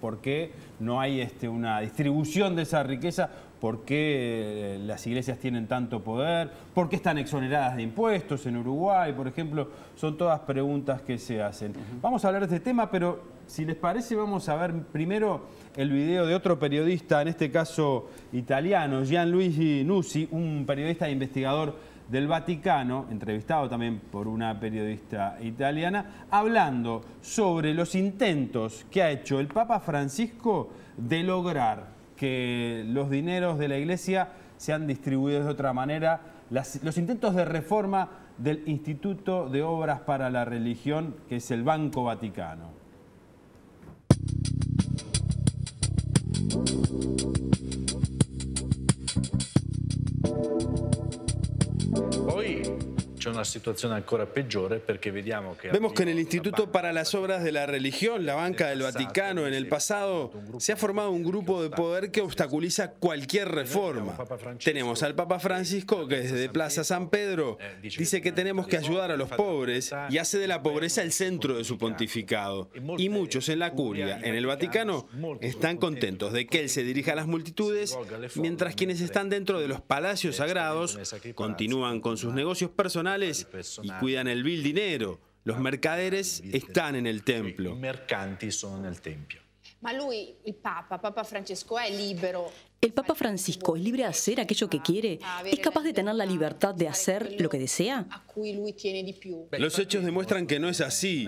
por qué no hay una distribución de esa riqueza, por qué las iglesias tienen tanto poder, por qué están exoneradas de impuestos en Uruguay, por ejemplo, son todas preguntas que se hacen. Vamos a hablar de este tema, pero si les parece vamos a ver primero el video de otro periodista, en este caso italiano, Gianluigi Nuzzi, un periodista e investigador del Vaticano, entrevistado también por una periodista italiana, hablando sobre los intentos que ha hecho el Papa Francisco de lograr que los dineros de la Iglesia sean distribuidos de otra manera, los intentos de reforma del Instituto de Obras para la Religión, que es el Banco Vaticano. Vemos que en el Instituto para las Obras de la Religión, la banca del Vaticano, en el pasado se ha formado un grupo de poder que obstaculiza cualquier reforma. Tenemos al Papa Francisco que desde Plaza San Pedro dice que tenemos que ayudar a los pobres y hace de la pobreza el centro de su pontificado. Y muchos en la curia, en el Vaticano, están contentos de que él se dirija a las multitudes, mientras quienes están dentro de los palacios sagrados continúan con sus negocios personales y cuidan el vil dinero. Los mercaderes están en el templo. ¿El Papa Francisco es libre de hacer aquello que quiere? ¿Es capaz de tener la libertad de hacer lo que desea? Los hechos demuestran que no es así.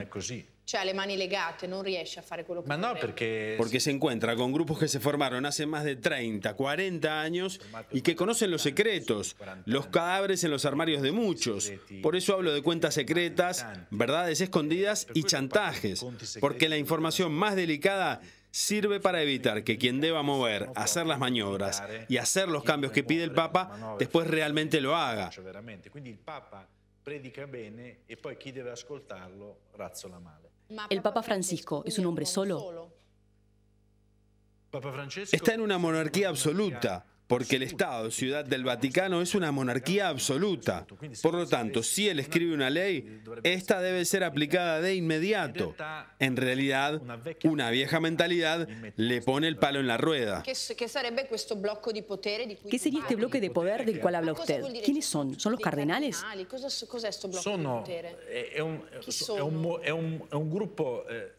Porque se encuentra con grupos que se formaron hace más de 30, 40 años y que conocen los secretos, los cadáveres en los armarios de muchos. Por eso hablo de cuentas secretas, verdades escondidas y chantajes, porque la información más delicada sirve para evitar que quien deba mover, hacer las maniobras y hacer los cambios que pide el Papa, después realmente lo haga. ¿El Papa Francisco es un hombre solo? Está en una monarquía absoluta, porque el Estado, Ciudad del Vaticano, es una monarquía absoluta. Por lo tanto, si él escribe una ley, esta debe ser aplicada de inmediato. En realidad, una vieja mentalidad le pone el palo en la rueda. ¿Qué sería este bloque de poder del cual habla usted? ¿Quiénes son? ¿Son los cardenales?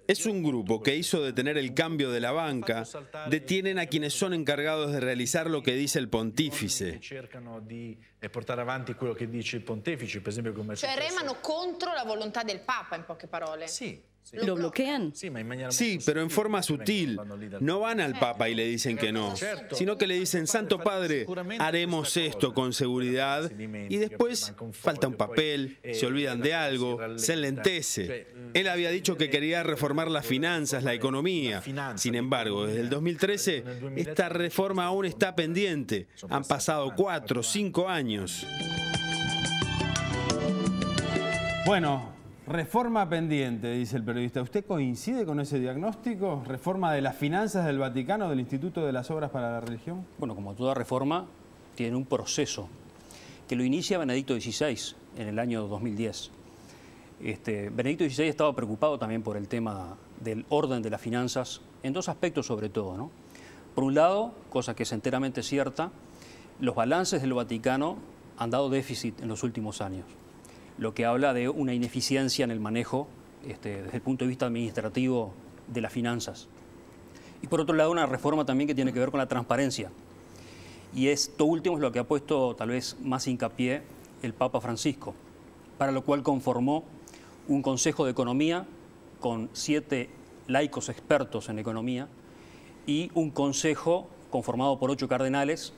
Es un grupo que hizo detener el cambio de la banca, detienen a quienes son encargados de realizar lo que dice el pontífice. Remano contro la volontà del Papa, en poche parole. ¿Lo bloquean? Sí, pero en forma sutil. No van al Papa y le dicen que no, sino que le dicen: Santo Padre, haremos esto con seguridad, y después falta un papel, se olvidan de algo, se enlentece. Él había dicho que quería reformar las finanzas, la economía. Sin embargo, desde el 2013, esta reforma aún está pendiente. Han pasado 4 o 5 años. Bueno, reforma pendiente, dice el periodista. ¿Usted coincide con ese diagnóstico? ¿Reforma de las finanzas del Vaticano, del Instituto de las Obras para la Religión? Bueno, como toda reforma, tiene un proceso que lo inicia Benedicto XVI en el año 2010. Benedicto XVI estaba preocupado también por el tema del orden de las finanzas, en 2 aspectos sobre todo, ¿no? Por un lado, cosa que es enteramente cierta, los balances del Vaticano han dado déficit en los últimos años, lo que habla de una ineficiencia en el manejo desde el punto de vista administrativo de las finanzas. Y por otro lado, una reforma también que tiene que ver con la transparencia. Y esto último es lo que ha puesto tal vez más hincapié el Papa Francisco, para lo cual conformó un Consejo de Economía con 7 laicos expertos en economía y un consejo conformado por 8 cardenales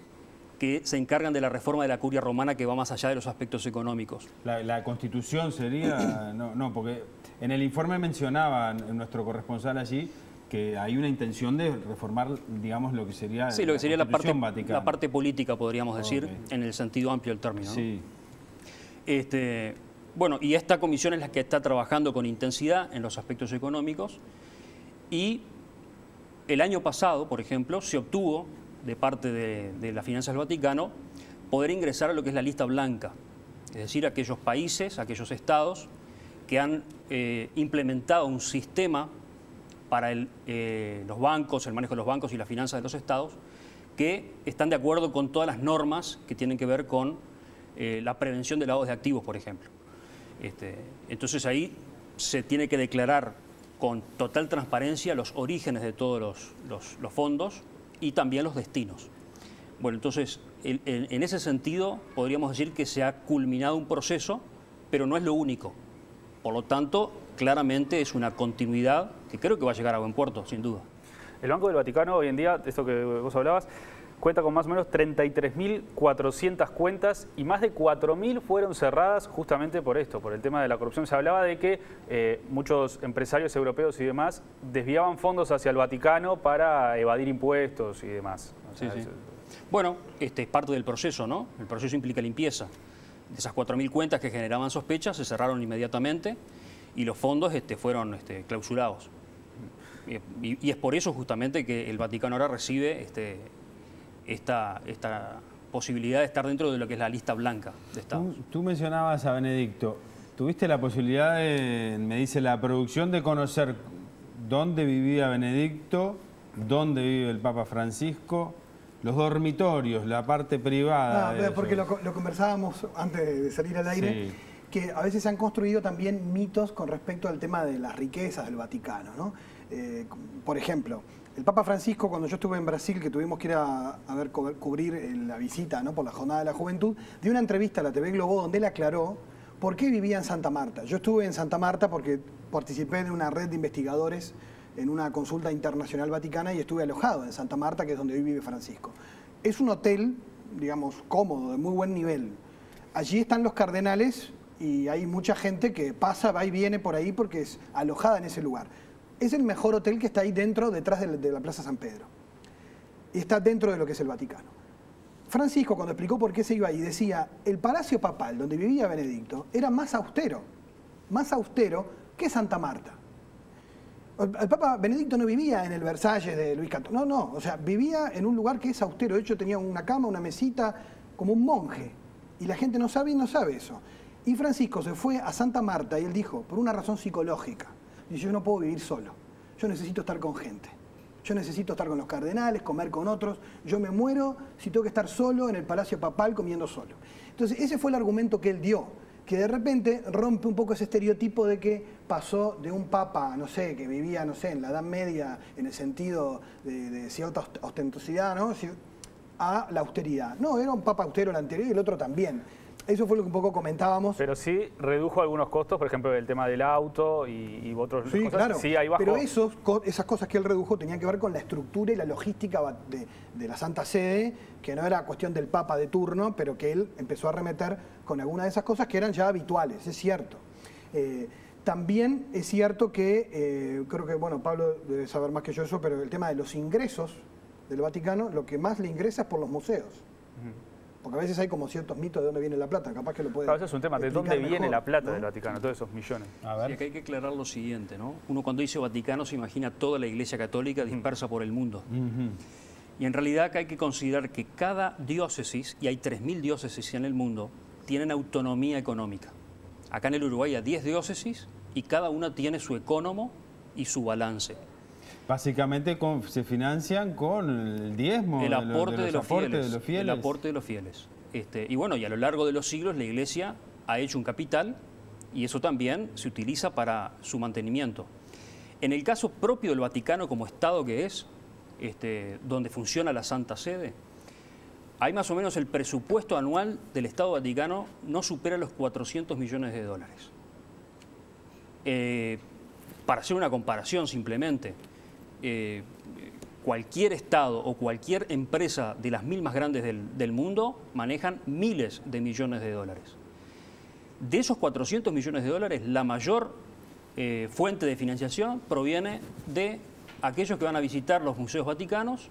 que se encargan de la reforma de la curia romana, que va más allá de los aspectos económicos. ¿La Constitución sería? No, porque en el informe mencionaba nuestro corresponsal allí que hay una intención de reformar, digamos, lo que sería, sí, lo que sería la Vaticana. parte política, podríamos decir, en el sentido amplio del término, ¿no? Sí. Bueno, y esta comisión es la que está trabajando con intensidad en los aspectos económicos, y el año pasado, por ejemplo, se obtuvo de parte de las finanzas del Vaticano poder ingresar a lo que es la lista blanca, es decir, aquellos países, aquellos estados que han implementado un sistema para los bancos, el manejo de los bancos y las finanzas de los estados, que están de acuerdo con todas las normas que tienen que ver con la prevención de lavado de activos, por ejemplo. Entonces ahí se tiene que declarar con total transparencia los orígenes de todos los fondos y también los destinos. Bueno, entonces, en ese sentido, podríamos decir que se ha culminado un proceso, pero no es lo único. Por lo tanto, claramente es una continuidad que creo que va a llegar a buen puerto, sin duda. El Banco del Vaticano hoy en día, esto que vos hablabas, cuenta con más o menos 33.400 cuentas y más de 4.000 fueron cerradas justamente por esto, por el tema de la corrupción. Se hablaba de que muchos empresarios europeos y demás desviaban fondos hacia el Vaticano para evadir impuestos y demás. O sea, sí. Bueno, es parte del proceso, ¿no? El proceso implica limpieza. De esas 4.000 cuentas que generaban sospechas se cerraron inmediatamente y los fondos fueron clausurados. Y es por eso justamente que el Vaticano ahora recibe esta posibilidad de estar dentro de lo que es la lista blanca de estados. Tú mencionabas a Benedicto. ¿Tuviste la posibilidad de, me dice la producción, de conocer dónde vivía Benedicto, dónde vive el Papa Francisco, los dormitorios, la parte privada? Porque lo conversábamos antes de salir al aire, sí, que a veces se han construido también mitos con respecto al tema de las riquezas del Vaticano, ¿no? Por ejemplo, el Papa Francisco, cuando yo estuve en Brasil, que tuvimos que ir a cubrir la visita, ¿no?, por la Jornada de la Juventud, dio una entrevista a la TV Globo donde él aclaró ¿Por qué vivía en Santa Marta? Yo estuve en Santa Marta porque participé de una red de investigadores en una consulta internacional vaticana y estuve alojado en Santa Marta, que es donde hoy vive Francisco. Es un hotel, digamos, cómodo, de muy buen nivel. Allí están los cardenales y hay mucha gente que pasa, va y viene por ahí porque es alojada en ese lugar. Es el mejor hotel que está ahí dentro, detrás de la Plaza San Pedro. Y está dentro de lo que es el Vaticano. Francisco, cuando explicó por qué se iba ahí, decía, el Palacio Papal, donde vivía Benedicto, era más austero que Santa Marta. El Papa Benedicto no vivía en el Versalles de Luis XIV, no, o sea, vivía en un lugar que es austero. De hecho, tenía una cama, una mesita, como un monje. Y la gente no sabe eso. Y Francisco se fue a Santa Marta y él dijo, por una razón psicológica, dice, yo no puedo vivir solo, yo necesito estar con gente. Yo necesito estar con los cardenales, comer con otros. Yo me muero si tengo que estar solo en el Palacio Papal comiendo solo. Entonces, ese fue el argumento que él dio, que de repente rompe un poco ese estereotipo de que pasó de un papa, no sé, que vivía, no sé, en la Edad Media, en el sentido de cierta ostentosidad, ¿no?, a la austeridad. No, era un papa austero el anterior y el otro también. Eso fue lo que un poco comentábamos. Pero sí redujo algunos costos, por ejemplo, el tema del auto y otros sí, cosas. Claro. Sí, ahí bajó. Pero esas cosas que él redujo tenían que ver con la estructura y la logística de la Santa Sede, que no era cuestión del Papa de turno, pero que él empezó a arremeter con algunas de esas cosas que eran ya habituales, es cierto. También es cierto que, creo que, bueno, Pablo debe saber más que yo eso, pero el tema de los ingresos del Vaticano, lo que más le ingresa es por los museos. Porque a veces hay como ciertos mitos de dónde viene la plata, capaz que lo puede. Claro, eso es un tema, ¿de dónde viene la plata del Vaticano, todos esos millones? A ver. Sí, acá hay que aclarar lo siguiente, ¿no? Uno cuando dice Vaticano se imagina toda la Iglesia Católica dispersa por el mundo. Y en realidad acá hay que considerar que cada diócesis, y hay 3.000 diócesis en el mundo, tienen autonomía económica. Acá en el Uruguay hay 10 diócesis y cada una tiene su ecónomo y su balance. Básicamente se financian con el diezmo, el aporte de los fieles. El aporte de los fieles. Y bueno, y a lo largo de los siglos la Iglesia ha hecho un capital y eso también se utiliza para su mantenimiento. En el caso propio del Vaticano como Estado que es, donde funciona la Santa Sede, hay más o menos el presupuesto anual del Estado Vaticano no supera los 400 millones de dólares. Para hacer una comparación simplemente, cualquier Estado o cualquier empresa de las 1000 más grandes del mundo manejan miles de millones de dólares. De esos 400 millones de dólares, la mayor fuente de financiación proviene de aquellos que van a visitar los museos vaticanos.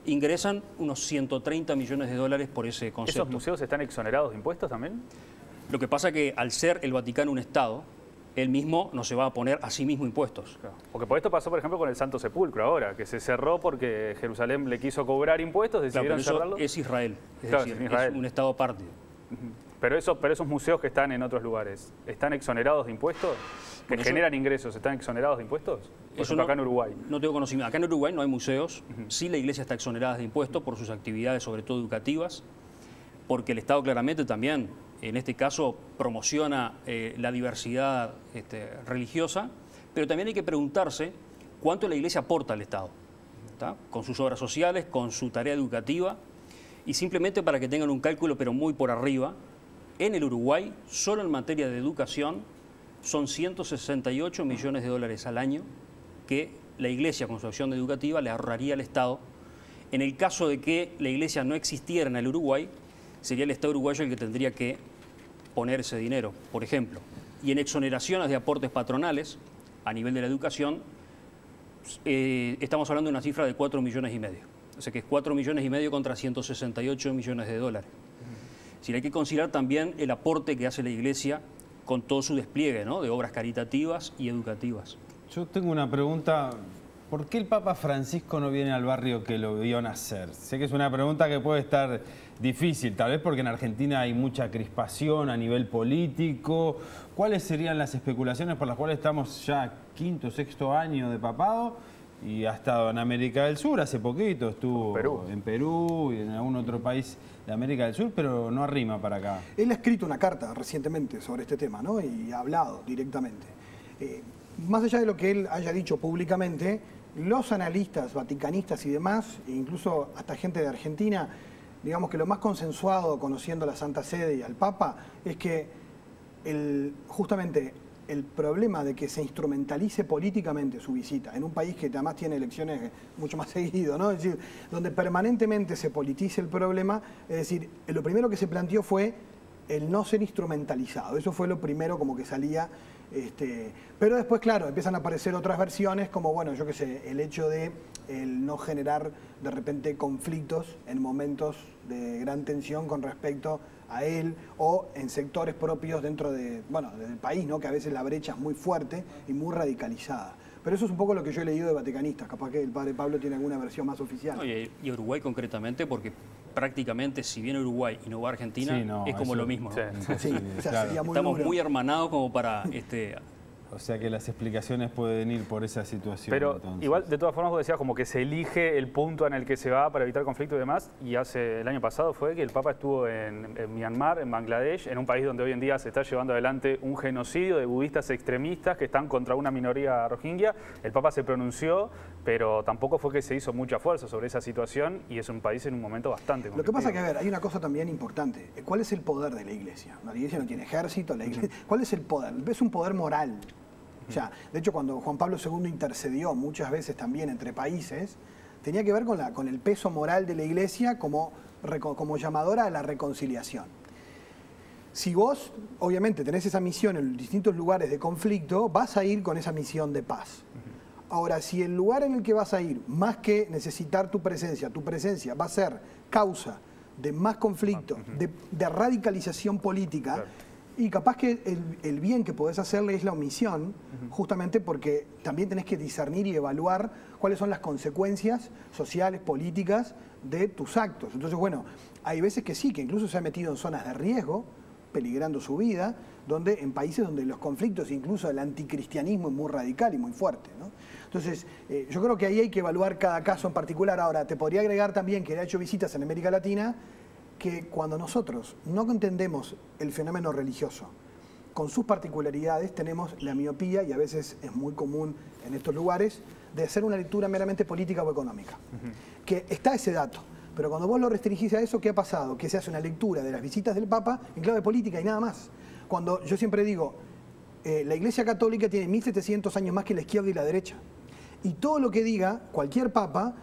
Ingresan unos 130 millones de dólares por ese concepto. ¿Esos museos están exonerados de impuestos también? Lo que pasa es que al ser el Vaticano un Estado, él mismo no se va a poner a sí mismo impuestos. Claro. Porque por esto pasó, por ejemplo, con el Santo Sepulcro ahora, que se cerró porque Jerusalén le quiso cobrar impuestos, decidieron cerrarlo. Es Israel, claro, decir, es un Estado aparte. Pero esos museos que están en otros lugares, ¿están exonerados de impuestos? ¿Que generan ingresos, están exonerados de impuestos? Por ejemplo, acá en Uruguay. No tengo conocimiento. Acá en Uruguay no hay museos. Sí, la Iglesia está exonerada de impuestos por sus actividades, sobre todo educativas, porque el Estado claramente también, en este caso, promociona la diversidad religiosa, pero también hay que preguntarse cuánto la Iglesia aporta al Estado, ¿tá? Con sus obras sociales, con su tarea educativa, y simplemente para que tengan un cálculo, pero muy por arriba, en el Uruguay, solo en materia de educación, son 168 millones de dólares al año que la Iglesia, con su acción educativa, le ahorraría al Estado. En el caso de que la Iglesia no existiera en el Uruguay, sería el Estado uruguayo el que tendría que poner ese dinero, por ejemplo. Y en exoneraciones de aportes patronales, a nivel de la educación, estamos hablando de una cifra de 4,5 millones. O sea que es 4,5 millones contra 168 millones de dólares. Es decir, hay que considerar también el aporte que hace la Iglesia con todo su despliegue, ¿no?, de obras caritativas y educativas. Yo tengo una pregunta. ¿Por qué el Papa Francisco no viene al barrio que lo vio nacer? Sé que es una pregunta que puede estar difícil, tal vez porque en Argentina hay mucha crispación a nivel político. ¿Cuáles serían las especulaciones por las cuales estamos ya quinto, sexto año de papado? Y ha estado en América del Sur hace poquito, estuvo en Perú y en algún otro país de América del Sur, pero no arrima para acá. Él ha escrito una carta recientemente sobre este tema, ¿no?, y ha hablado directamente. Más allá de lo que él haya dicho públicamente, los analistas vaticanistas y demás, e incluso hasta gente de Argentina, digamos que lo más consensuado, conociendo la Santa Sede y al Papa, es que justamente el problema de que se instrumentalice políticamente su visita en un país que además tiene elecciones mucho más seguido, ¿no? Es decir, donde permanentemente se politice el problema, es decir, lo primero que se planteó fue el no ser instrumentalizado. Eso fue lo primero como que salía. Pero después, claro, empiezan a aparecer otras versiones como, bueno, yo qué sé, el hecho de el no generar de repente conflictos en momentos de gran tensión con respecto a él o en sectores propios dentro del país, ¿no? Que a veces la brecha es muy fuerte y muy radicalizada. Pero eso es un poco lo que yo he leído de vaticanistas. Capaz que el padre Pablo tiene alguna versión más oficial. No, y Uruguay concretamente, porque prácticamente si viene Uruguay y no va a Argentina, sí, no, es como lo mismo, ¿no? Sí, o sea, claro. sería muy Estamos duro. muy hermanados como para... O sea que las explicaciones pueden ir por esa situación. Pero entonces. igual, de todas formas, vos decías como que se elige el punto en el que se va para evitar conflicto y demás. Y el año pasado fue que el Papa estuvo en Myanmar, en Bangladesh, en un país donde hoy en día se está llevando adelante un genocidio de budistas extremistas que están contra una minoría rohingya. El Papa se pronunció, pero tampoco fue que se hizo mucha fuerza sobre esa situación y es un país en un momento bastante complicado. Lo que pasa es que, a ver, hay una cosa también importante. ¿Cuál es el poder de la Iglesia? La Iglesia no tiene ejército, la Iglesia... ¿Cuál es el poder? Es un poder moral. O sea, de hecho, cuando Juan Pablo II intercedió muchas veces también entre países, tenía que ver con el peso moral de la Iglesia como llamadora a la reconciliación. Si vos, obviamente, tenés esa misión en distintos lugares de conflicto, vas a ir con esa misión de paz. Ahora, si el lugar en el que vas a ir, más que necesitar tu presencia va a ser causa de más conflicto, de radicalización política, claro. Y capaz que el bien que podés hacerle es la omisión, justamente porque también tenés que discernir y evaluar cuáles son las consecuencias sociales, políticas de tus actos. Entonces, bueno, hay veces que sí, que incluso se ha metido en zonas de riesgo, peligrando su vida, en países donde los conflictos, incluso el anticristianismo es muy radical y muy fuerte, ¿no? Entonces, yo creo que ahí hay que evaluar cada caso en particular. Ahora, te podría agregar también que he hecho visitas en América Latina, que cuando nosotros no entendemos el fenómeno religioso con sus particularidades, tenemos la miopía, y a veces es muy común en estos lugares, de hacer una lectura meramente política o económica. Que está ese dato, pero cuando vos lo restringís a eso, ¿qué ha pasado? Que se hace una lectura de las visitas del Papa en clave política y nada más. Cuando yo siempre digo, la Iglesia Católica tiene 1700 años más que la izquierda y la derecha. Y todo lo que diga cualquier Papa,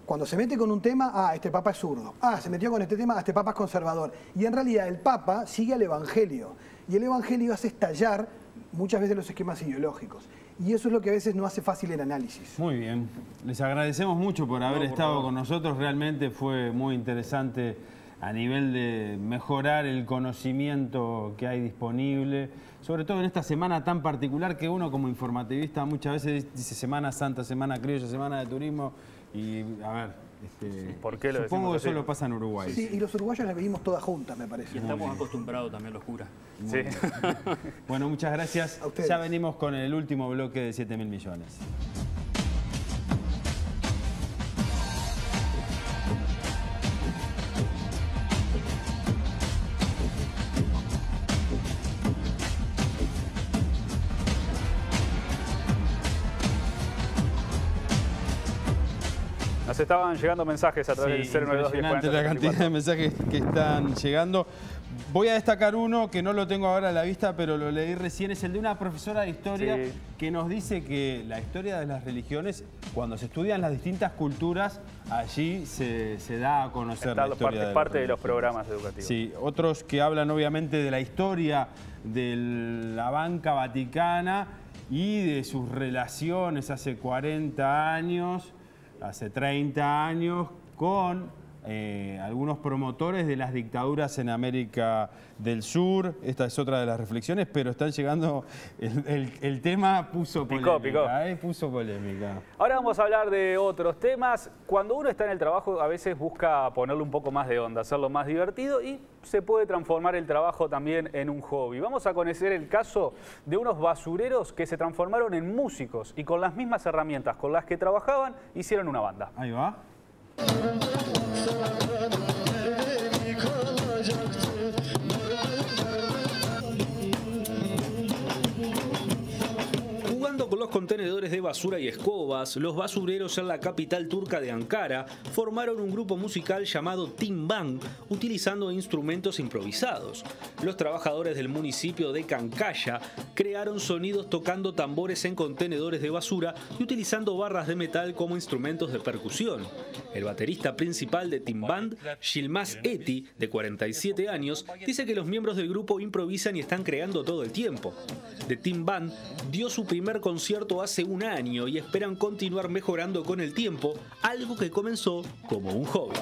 cuando se mete con un tema, este Papa es zurdo. Se metió con este tema, este Papa es conservador. Y en realidad el Papa sigue al Evangelio. Y el Evangelio hace estallar muchas veces los esquemas ideológicos. Y eso es lo que a veces no hace fácil el análisis. Muy bien. Les agradecemos mucho por haber estado con nosotros. Realmente fue muy interesante a nivel de mejorar el conocimiento que hay disponible. Sobre todo en esta semana tan particular que uno como informativista muchas veces dice Semana Santa, Semana Criolla, Semana de Turismo. Y a ver, ¿por qué lo supongo que solo pasa en Uruguay. Sí, y los uruguayos las vivimos todas juntas, me parece. Y estamos acostumbrados también a los curas. Sí. Bueno, muchas gracias. Ya venimos con el último bloque de 7.000 millones. Nos estaban llegando mensajes a través del 092. Impresionante la cantidad de mensajes que están llegando. Voy a destacar uno que no lo tengo ahora a la vista, pero lo leí recién. Es el de una profesora de historia que nos dice que la historia de las religiones, cuando se estudian las distintas culturas, allí se da a conocer la historia. Es parte de los programas educativos. Sí, otros que hablan obviamente de la historia de la banca vaticana y de sus relaciones hace 40 años, hace 30 años, con algunos promotores de las dictaduras en América del Sur. Esta es otra de las reflexiones, pero están llegando... El tema puso polémica. Puso polémica. Ahora vamos a hablar de otros temas. Cuando uno está en el trabajo, a veces busca ponerle un poco más de onda, hacerlo más divertido, y se puede transformar el trabajo también en un hobby. Vamos a conocer el caso de unos basureros que se transformaron en músicos y con las mismas herramientas con las que trabajaban, hicieron una banda. Ahí va. Jugando con los contenedores de basura y escobas, los basureros en la capital turca de Ankara formaron un grupo musical llamado Tim Band, utilizando instrumentos improvisados. Los trabajadores del municipio de Kankaya crearon sonidos tocando tambores en contenedores de basura y utilizando barras de metal como instrumentos de percusión. El baterista principal de Tim Band, Yilmaz Eti, de 47 años, dice que los miembros del grupo improvisan y están creando todo el tiempo. The Tim Band dio su primer concierto hace un año y esperan continuar mejorando con el tiempo, algo que comenzó como un hobby.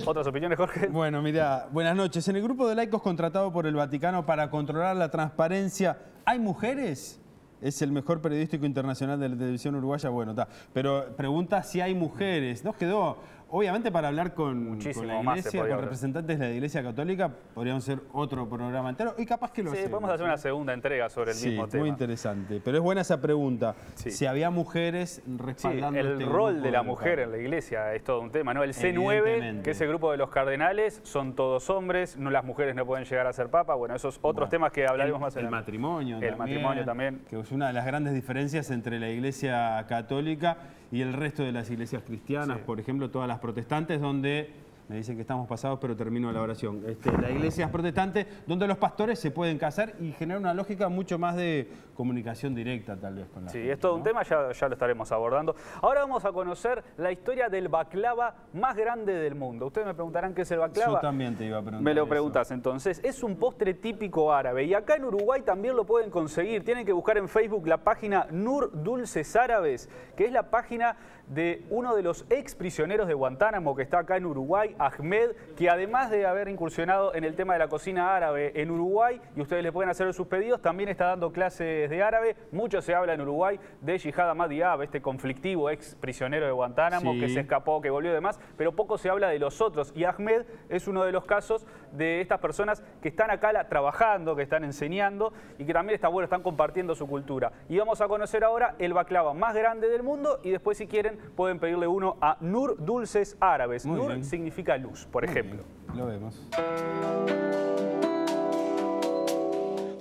¿Otras opiniones, Jorge? Bueno, mira, buenas noches. En el grupo de laicos contratado por el Vaticano para controlar la transparencia, ¿hay mujeres? Es el mejor periodístico internacional de la televisión uruguaya. Bueno, está. Pero pregunta si hay mujeres. Nos quedó, obviamente, para hablar con la iglesia, con representantes de la Iglesia Católica, podríamos hacer otro programa entero y capaz que lo hacemos. Sí, podemos hacer una segunda entrega sobre el mismo tema. Muy interesante. Pero es buena esa pregunta. Sí. Si había mujeres respaldando el rol de la mujer en la iglesia es todo un tema, ¿no? El C9, que es el grupo de los cardenales, son todos hombres, no, las mujeres no pueden llegar a ser papa. Bueno, esos otros temas que hablaremos más adelante. El matrimonio también. Que es una de las grandes diferencias entre la Iglesia Católica y el resto de las iglesias cristianas, por ejemplo, todas las protestantes, donde me dicen que estamos pasados, pero termino la oración. La iglesia protestante, donde los pastores se pueden casar y genera una lógica mucho más de comunicación directa, tal vez, con la gente, es todo un tema, ya lo estaremos abordando. Ahora vamos a conocer la historia del baklava más grande del mundo. Ustedes me preguntarán qué es el baklava. Yo también te iba a preguntar. Me lo preguntas entonces. Es un postre típico árabe y acá en Uruguay también lo pueden conseguir. Tienen que buscar en Facebook la página Nur Dulces Árabes, que es la página de uno de los ex prisioneros de Guantánamo que está acá en Uruguay, Ahmed, que además de haber incursionado en el tema de la cocina árabe en Uruguay, y ustedes le pueden hacer sus pedidos, también está dando clases de árabe. Mucho se habla en Uruguay de Jihad Ahmad Diab, este conflictivo ex prisionero de Guantánamo, que se escapó, que volvió y demás, pero poco se habla de los otros, y Ahmed es uno de los casos de estas personas que están acá trabajando, que están enseñando y que también están compartiendo su cultura. Y vamos a conocer ahora el baklava más grande del mundo y después, si quieren, pueden pedirle uno a Nur Dulces Árabes. Nur significa luz, por ejemplo. Lo vemos.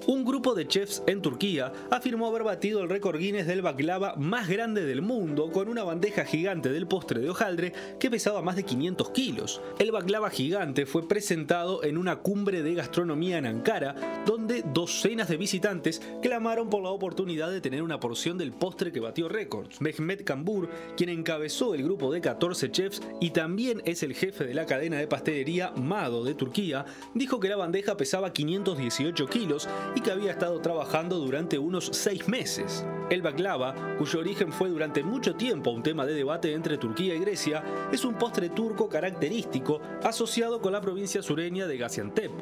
Un grupo de chefs en Turquía afirmó haber batido el récord Guinness del baklava más grande del mundo con una bandeja gigante del postre de hojaldre que pesaba más de 500 kilos. El baklava gigante fue presentado en una cumbre de gastronomía en Ankara, donde docenas de visitantes clamaron por la oportunidad de tener una porción del postre que batió récords. Mehmet Kambur, quien encabezó el grupo de 14 chefs y también es el jefe de la cadena de pastelería Mado de Turquía, dijo que la bandeja pesaba 518 kilos y que había estado trabajando durante unos 6 meses. El baklava, cuyo origen fue durante mucho tiempo un tema de debate entre Turquía y Grecia, es un postre turco característico asociado con la provincia sureña de Gaziantep,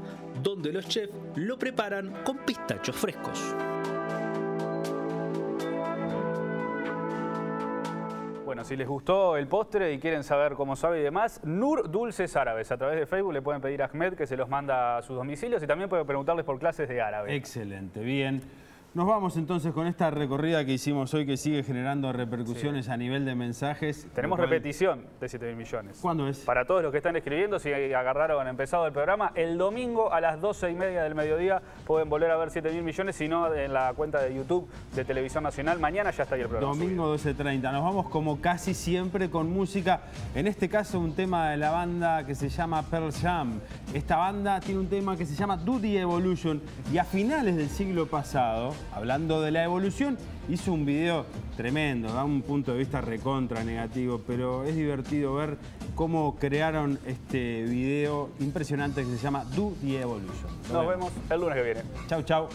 donde los chefs lo preparan con pistachos frescos. Bueno, si les gustó el postre y quieren saber cómo sabe y demás, Nur Dulces Árabes. A través de Facebook le pueden pedir a Ahmed que se los manda a sus domicilios y también pueden preguntarles por clases de árabe. Excelente, bien. Nos vamos entonces con esta recorrida que hicimos hoy, que sigue generando repercusiones a nivel de mensajes. Tenemos repetición de 7.000 millones. ¿Cuándo es? Para todos los que están escribiendo, si agarraron empezado el programa, el domingo a las 12:30 del mediodía pueden volver a ver 7.000 millones, si no en la cuenta de YouTube de Televisión Nacional. Mañana ya está ahí el programa. Domingo 12:30. Nos vamos como casi siempre con música. En este caso un tema de la banda que se llama Pearl Jam. Esta banda tiene un tema que se llama Do The Evolution y a finales del siglo pasado, hablando de la evolución, hizo un video tremendo, da un punto de vista recontra negativo, pero es divertido ver cómo crearon este video impresionante que se llama Do The Evolution. Nos vemos el lunes que viene. Chau, chau.